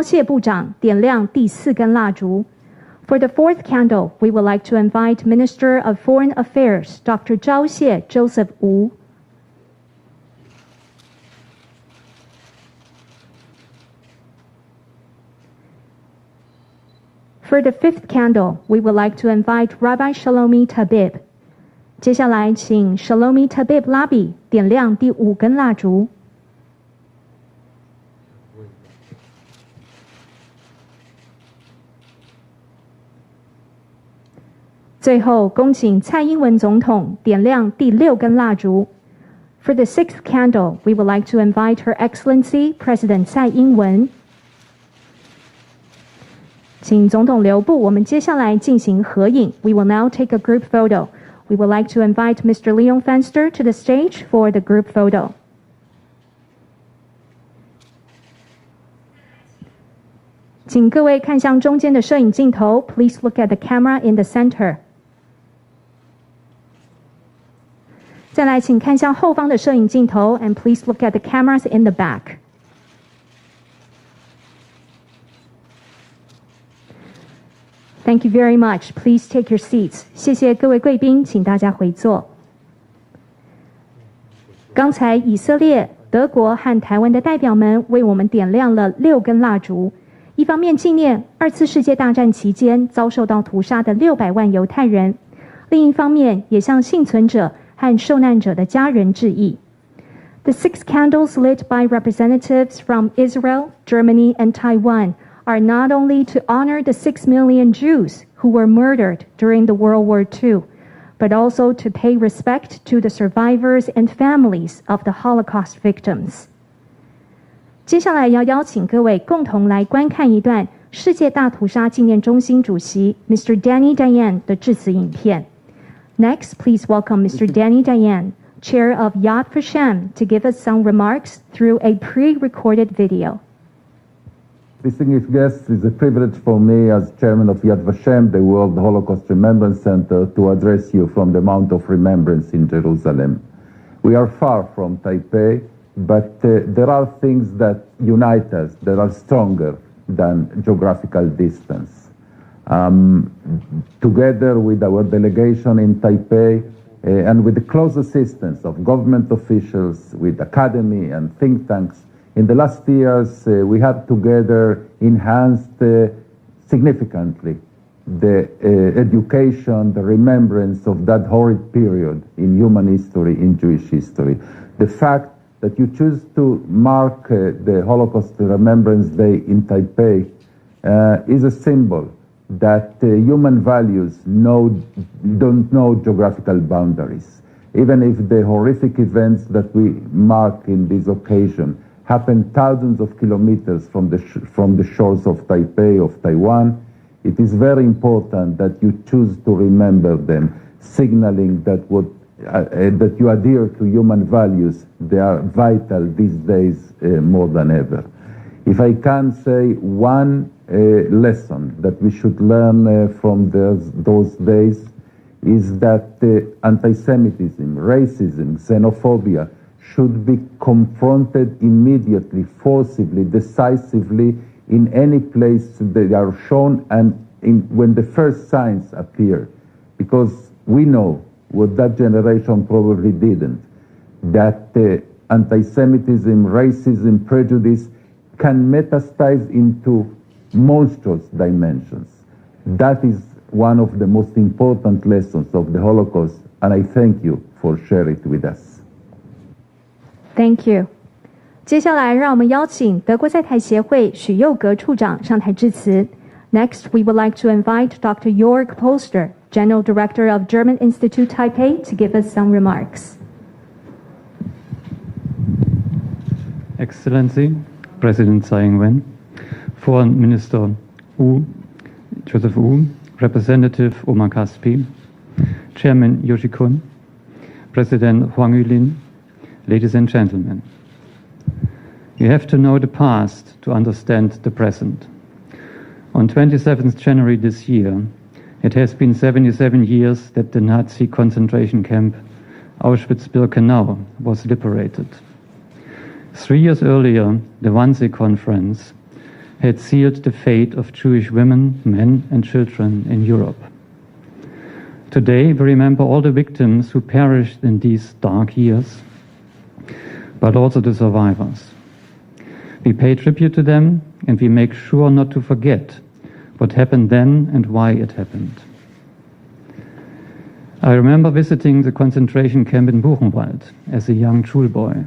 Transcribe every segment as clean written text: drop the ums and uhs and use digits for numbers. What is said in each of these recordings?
谢部长点亮第4根蜡烛。For the 4th candle, we would like to invite Minister of Foreign Affairs, Dr. 钊燮 Joseph Wu. For the 5th candle, we would like to invite Rabbi Shalomi Tabib. 接下来，请 Shalomi Tabib Labi 点亮第5根蜡烛。最后，恭请蔡英文总统点亮第6根蜡烛。For the 6th candle, we would like to invite Her Excellency President 蔡英文。请总统留步，我们接下来进行合影。We will now take a group photo. We would like to invite Mr. Leon Fenster to the stage for the group photo. 请各位看向中间的摄影镜头。Please look at the camera in the center. 再来，请看向后方的摄影镜头 and please look at the cameras in the back. Thank you very much. Please take your seats. 谢谢各位贵宾，请大家回座。刚才以色列、德国和台湾的代表们为我们点亮了6根蜡烛，一方面纪念2次世界大战期间遭受到屠杀的600万犹太人，另一方面也向幸存者和受难者的家人致意。The 6 candles lit by representatives from Israel, Germany, and Taiwan are not only to honor the 6 million Jews who were murdered during the World War II, but also to pay respect to the survivors and families of the Holocaust victims. 接下来要邀请各位共同来观看一段世界大屠杀纪念中心主席 Mr. Danny Dayan 的致辞影片。Next, please welcome Mr. Danny Dayan, Chair of Yad Vashem, to give us some remarks through a pre-recorded video. Distinguished guests, it's a privilege for me as Chairman of Yad Vashem, the World Holocaust Remembrance Center, to address you from the Mount of Remembrance in Jerusalem. We are far from Taipei, but there are things that unite us that are stronger than geographical distance. Together with our delegation in Taipei and with the close assistance of government officials, with academy and think tanks, in the last years we have together enhanced significantly the education, the remembrance of that horrid period in human history, in Jewish history. The fact that you choose to mark the Holocaust Remembrance Day in Taipei is a symbol that human values don't know geographical boundaries. Even if the horrific events that we mark in this occasion happen thousands of kilometers from the shores of Taipei, of Taiwan, it is very important that you choose to remember them, signaling that that you adhere to human values. They are vital these days more than ever. If I can say one lesson that we should learn from those days is that anti-Semitism, racism, xenophobia should be confronted immediately, forcibly, decisively in any place they are shown and when the first signs appear. Because we know what that generation probably didn't, that anti-Semitism, racism, prejudice can metastasize into monstrous dimensions. That is one of the most important lessons of the Holocaust, and I thank you for sharing it with us. Thank you. 接下来，让我们邀请德国在台协会许佑格处长上台致辞。Next, we would like to invite Dr. Jörg Polster, General Director of German Institute Taipei, to give us some remarks. Excellency, President Tsai Ing-wen, Foreign Minister Joseph Wu, Representative Omer Caspi, Chairman Yoshi-kun, President Huang Yulin, ladies and gentlemen. You have to know the past to understand the present. On 27th January this year, it has been 77 years that the Nazi concentration camp Auschwitz-Birkenau was liberated. 3 years earlier, the Wannsee Conference had sealed the fate of Jewish women, men, and children in Europe. Today, we remember all the victims who perished in these dark years, but also the survivors. We pay tribute to them, and we make sure not to forget what happened then and why it happened. I remember visiting the concentration camp in Buchenwald as a young schoolboy,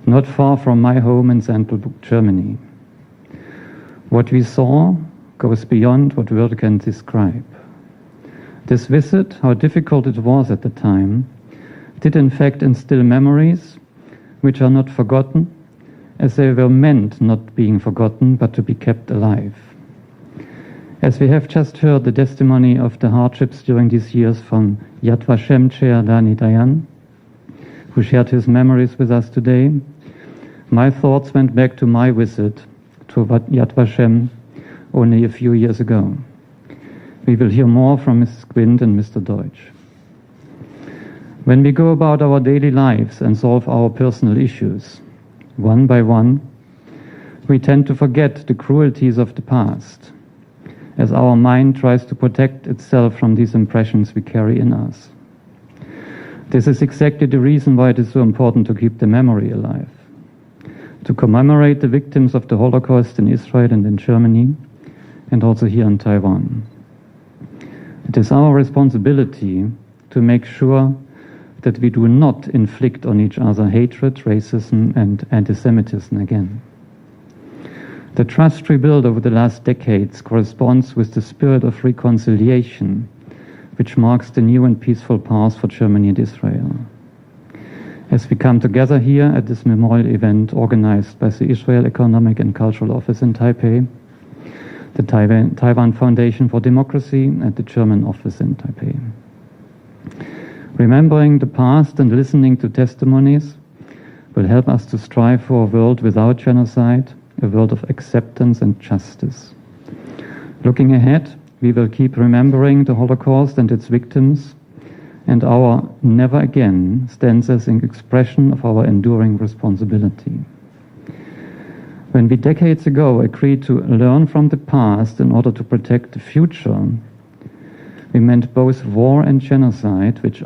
not far from my home in central Germany. What we saw goes beyond what words can describe. This visit, how difficult it was at the time, did in fact instill memories which are not forgotten, as they were meant not being forgotten but to be kept alive. As we have just heard the testimony of the hardships during these years from Yad Vashem chair Dani Dayan, who shared his memories with us today, my thoughts went back to my visit to Yad Vashem only a few years ago. We will hear more from Mrs. Quint and Mr. Deutsch. When we go about our daily lives and solve our personal issues, one by one, we tend to forget the cruelties of the past, as our mind tries to protect itself from these impressions we carry in us. This is exactly the reason why it is so important to keep the memory alive, to commemorate the victims of the Holocaust in Israel and in Germany, and also here in Taiwan. It is our responsibility to make sure that we do not inflict on each other hatred, racism, and anti-Semitism again. The trust rebuilt over the last decades corresponds with the spirit of reconciliation, which marks the new and peaceful path for Germany and Israel. As we come together here at this memorial event organized by the Israel Economic and Cultural Office in Taipei, the Taiwan Foundation for Democracy, and the German office in Taipei. Remembering the past and listening to testimonies will help us to strive for a world without genocide, a world of acceptance and justice. Looking ahead, we will keep remembering the Holocaust and its victims, and our never again stands as an expression of our enduring responsibility. When we decades ago agreed to learn from the past in order to protect the future, we meant both war and genocide, which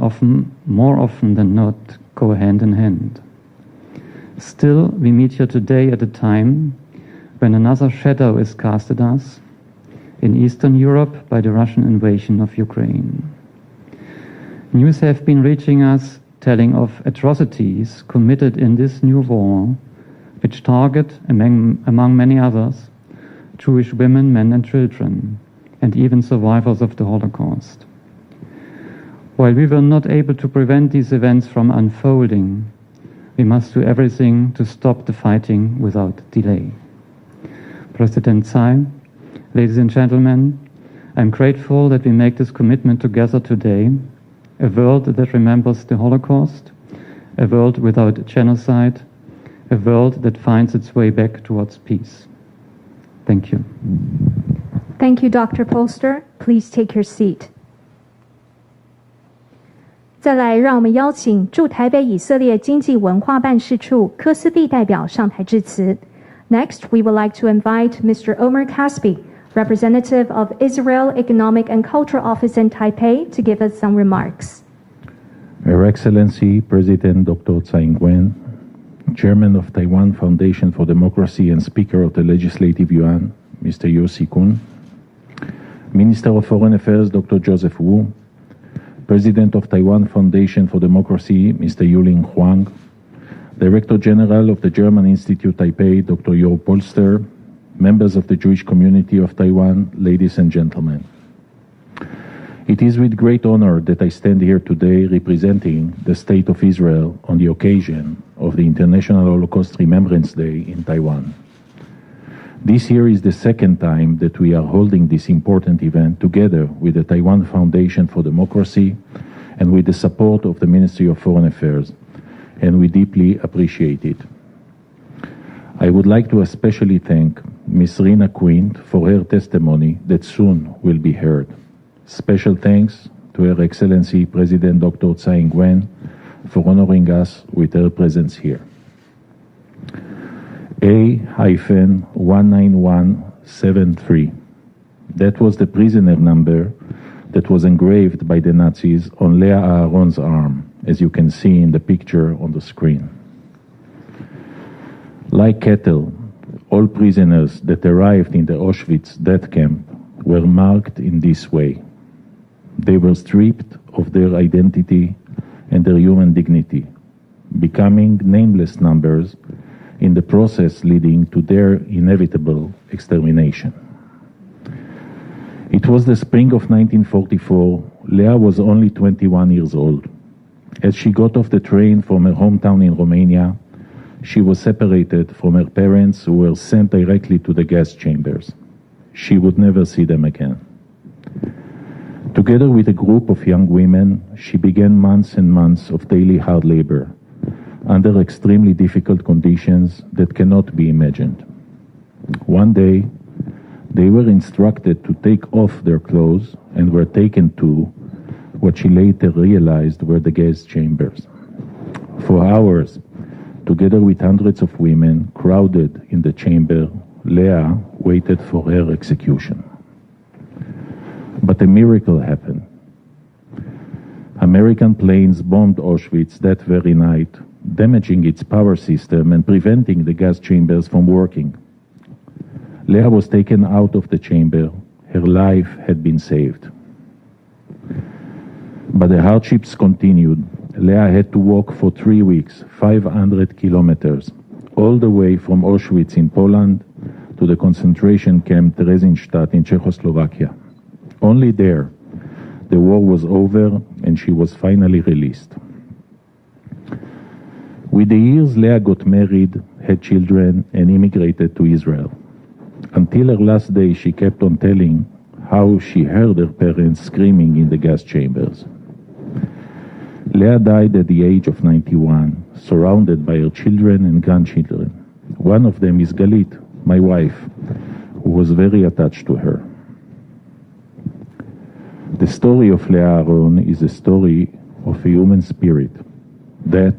more often than not, go hand in hand. Still, we meet here today at a time when another shadow is cast at us in Eastern Europe by the Russian invasion of Ukraine. News have been reaching us telling of atrocities committed in this new war, which target, among many others, Jewish women, men and children, and even survivors of the Holocaust. While we were not able to prevent these events from unfolding, we must do everything to stop the fighting without delay. President Tsai, ladies and gentlemen, I'm grateful that we make this commitment together today, a world that remembers the Holocaust, a world without genocide, a world that finds its way back towards peace. Thank you. Thank you, Dr. Polster. Please take your seat. 再来，让我们邀请驻台北以色列经济文化办事处柯思毕代表上台致辞。Next, we would like to invite Mr. Omer Caspi, representative of Israel Economic and Cultural Office in Taipei, to give us some remarks. Her Excellency President Dr. Tsai Ing-wen, Chairman of Taiwan Foundation for Democracy and Speaker of the Legislative Yuan, Mr. Yossi Kun, Minister of Foreign Affairs Dr. Joseph Wu, President of Taiwan Foundation for Democracy Mr. Yuling Huang, Director General of the German Institute Taipei Dr. Jörg Polster, members of the Jewish community of Taiwan, ladies and gentlemen. It is with great honor that I stand here today representing the State of Israel on the occasion of the International Holocaust Remembrance Day in Taiwan. This year is the second time that we are holding this important event together with the Taiwan Foundation for Democracy and with the support of the Ministry of Foreign Affairs, and we deeply appreciate it. I would like to especially thank Ms. Rina Quint for her testimony that soon will be heard. Special thanks to Her Excellency President Dr. Tsai Ing-wen for honoring us with her presence here. A-19173. That was the prisoner number that was engraved by the Nazis on Leah Aharon's arm, as you can see in the picture on the screen. Like cattle, all prisoners that arrived in the Auschwitz death camp were marked in this way. They were stripped of their identity and their human dignity, becoming nameless numbers in the process leading to their inevitable extermination. It was the spring of 1944. Leah was only 21 years old. As she got off the train from her hometown in Romania, she was separated from her parents, who were sent directly to the gas chambers. She would never see them again. Together with a group of young women, she began months and months of daily hard labor under extremely difficult conditions that cannot be imagined. One day, they were instructed to take off their clothes and were taken to what she later realized were the gas chambers. For hours, together with hundreds of women crowded in the chamber, Leah waited for her execution. But a miracle happened. American planes bombed Auschwitz that very night, damaging its power system and preventing the gas chambers from working. Leah was taken out of the chamber. Her life had been saved. But the hardships continued. Leah had to walk for 3 weeks, 500 kilometers, all the way from Auschwitz in Poland to the concentration camp Theresienstadt in Czechoslovakia. Only there, the war was over and she was finally released. With the years, Leah got married, had children, and immigrated to Israel. Until her last day, she kept on telling how she heard her parents screaming in the gas chambers. Leah died at the age of 91, surrounded by her children and grandchildren. One of them is Galit, my wife, who was very attached to her. The story of Leah Aharon is a story of a human spirit that,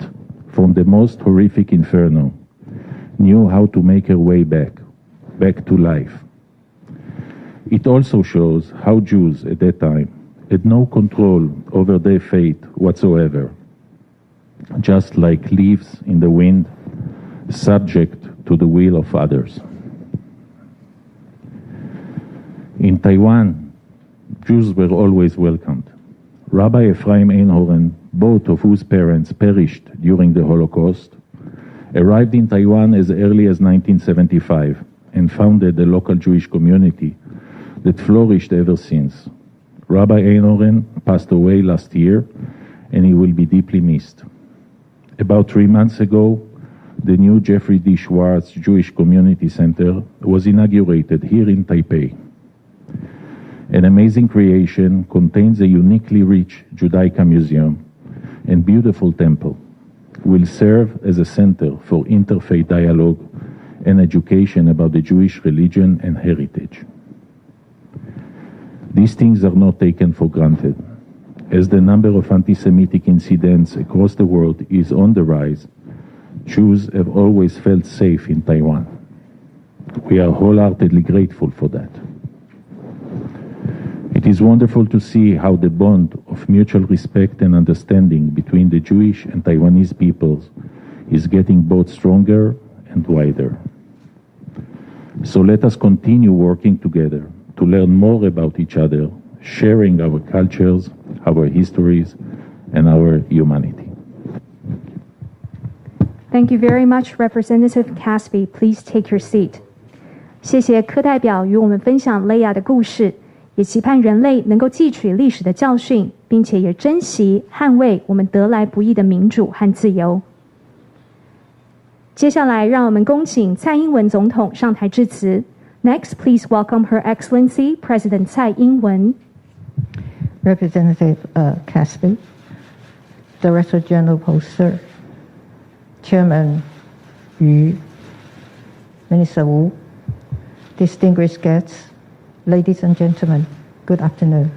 from the most horrific inferno, knew how to make her way back to life. It also shows how Jews at that time had no control over their fate whatsoever, just like leaves in the wind, subject to the will of others. In Taiwan, Jews were always welcomed. Rabbi Ephraim Einhorn, both of whose parents perished during the Holocaust, arrived in Taiwan as early as 1975 and founded a local Jewish community that flourished ever since. Rabbi Einhorn passed away last year, and he will be deeply missed. About 3 months ago, the new Jeffrey D. Schwartz Jewish Community Center was inaugurated here in Taipei. An amazing creation, contains a uniquely rich Judaica museum and beautiful temple, will serve as a center for interfaith dialogue and education about the Jewish religion and heritage. These things are not taken for granted. As the number of anti-Semitic incidents across the world is on the rise, Jews have always felt safe in Taiwan. We are wholeheartedly grateful for that. It is wonderful to see how the bond of mutual respect and understanding between the Jewish and Taiwanese peoples is getting both stronger and wider. So let us continue working together to learn more about each other, sharing our cultures, our histories, and our humanity. Thank you very much, Representative Caspi. Please take your seat. 谢谢柯代表与我们分享雷亚的故事，也期盼人类能够汲取历史的教训，并且也珍惜、捍卫我们得来不易的民主和自由。接下来，让我们恭请蔡英文总统上台致辞。Next, please welcome Her Excellency President Tsai Ing-wen. Representative Caspi, Director General Polster, Chairman Yu, Minister Wu, distinguished guests, ladies and gentlemen, good afternoon.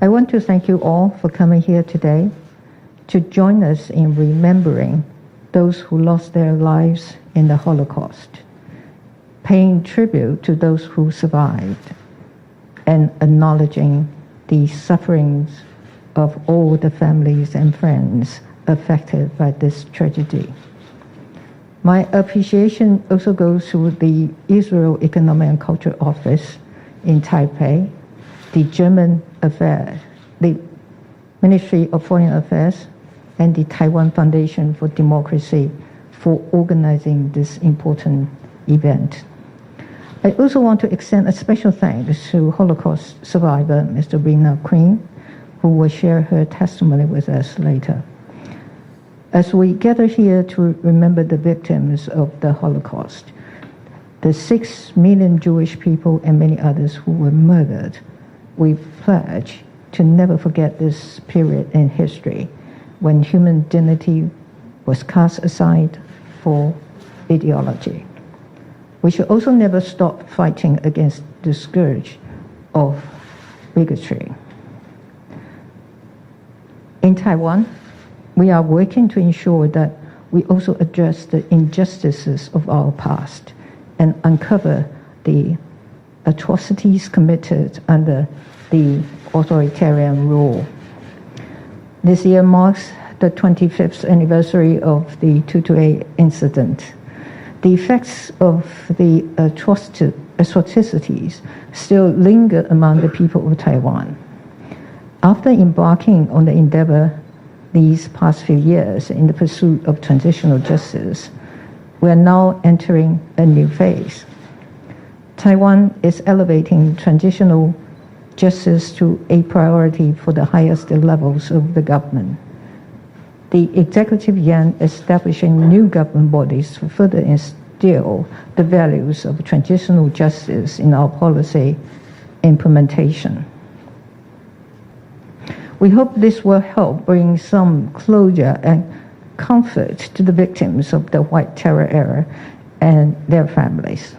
I want to thank you all for coming here today to join us in remembering those who lost their lives in the Holocaust, paying tribute to those who survived, and acknowledging the sufferings of all the families and friends affected by this tragedy. My appreciation also goes to the Israel Economic and Cultural Office in Taipei, the German Affairs, the Ministry of Foreign Affairs, and the Taiwan Foundation for Democracy for organizing this important event. I also want to extend a special thanks to Holocaust survivor Mr. Rina Queen, who will share her testimony with us later. As we gather here to remember the victims of the Holocaust, the 6 million Jewish people and many others who were murdered, we pledge to never forget this period in history when human dignity was cast aside for ideology. We should also never stop fighting against the scourge of bigotry. In Taiwan, we are working to ensure that we also address the injustices of our past and uncover the atrocities committed under the authoritarian rule. This year marks the 25th anniversary of the 228 incident. The effects of the atrocities still linger among the people of Taiwan. After embarking on the endeavor these past few years in the pursuit of transitional justice, we are now entering a new phase. Taiwan is elevating transitional justice to a priority for the highest levels of the government. The executive began establishing new government bodies to further instill the values of transitional justice in our policy implementation. We hope this will help bring some closure and comfort to the victims of the White Terror era and their families,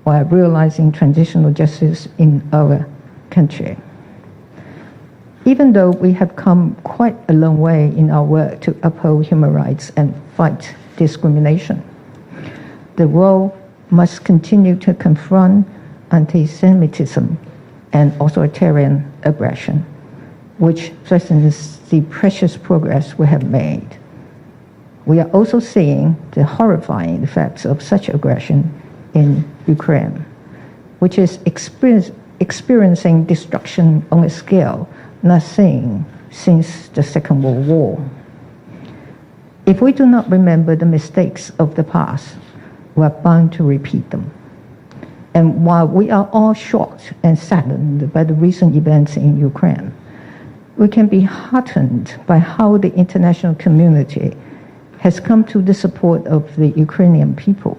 while realizing transitional justice in our country. Even though we have come quite a long way in our work to uphold human rights and fight discrimination, the world must continue to confront anti-Semitism and authoritarian aggression, which threatens the precious progress we have made. We are also seeing the horrifying effects of such aggression in Ukraine, which is experiencing destruction on a scale not seen since the Second World War. If we do not remember the mistakes of the past, we are bound to repeat them. And while we are all shocked and saddened by the recent events in Ukraine, we can be heartened by how the international community has come to the support of the Ukrainian people.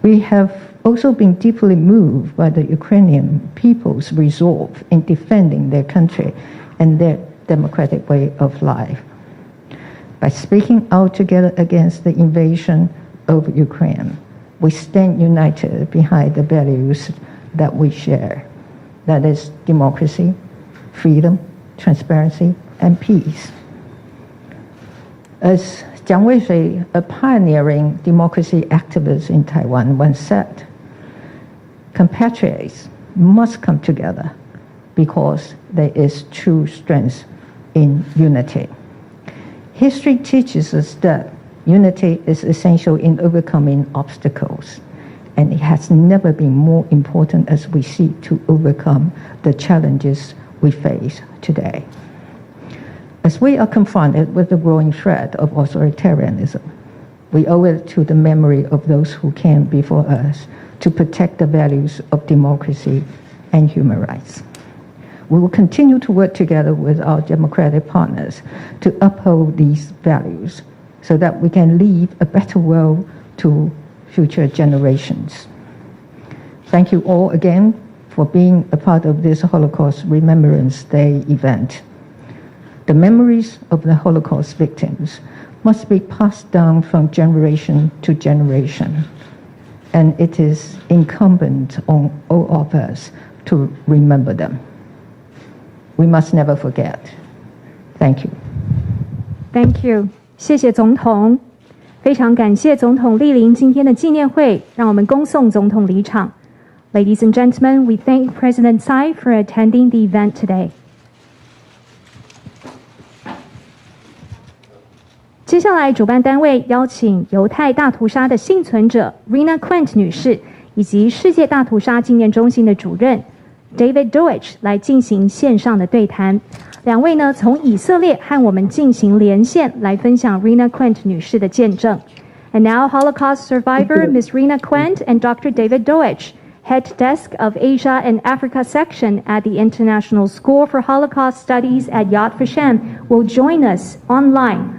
We have also been deeply moved by the Ukrainian people's resolve in defending their country and their democratic way of life. By speaking out together against the invasion of Ukraine, we stand united behind the values that we share. That is democracy, freedom, transparency, and peace. As Jiang Weishui, a pioneering democracy activist in Taiwan, once said, compatriots must come together because there is true strength in unity. History teaches us that unity is essential in overcoming obstacles, and it has never been more important as we seek to overcome the challenges we face today. As we are confronted with the growing threat of authoritarianism, we owe it to the memory of those who came before us to protect the values of democracy and human rights. We will continue to work together with our democratic partners to uphold these values so that we can leave a better world to future generations. Thank you all again for being a part of this Holocaust Remembrance Day event. The memories of the Holocaust victims must be passed down from generation to generation, and it is incumbent on all of us to remember them. We must never forget. Thank you. Thank you. 谢谢总统。非常感谢总统莅临今天的纪念会，让我们恭送总统离场。Ladies and gentlemen, we thank President Tsai for attending the event today. 接下来，主办单位邀请犹太大屠杀的幸存者 Rena Quent 女士以及世界大屠杀纪念中心的主任 David Deutsch 来进行线上的对谈。两位呢，从以色列和我们进行连线，来分享 Rena Quent 女士的见证。And now, Holocaust survivor Ms. Rena Quent and Dr. David Deutsch, Head Desk of Asia and Africa Section at the International School for Holocaust Studies at Yad Vashem, will join us online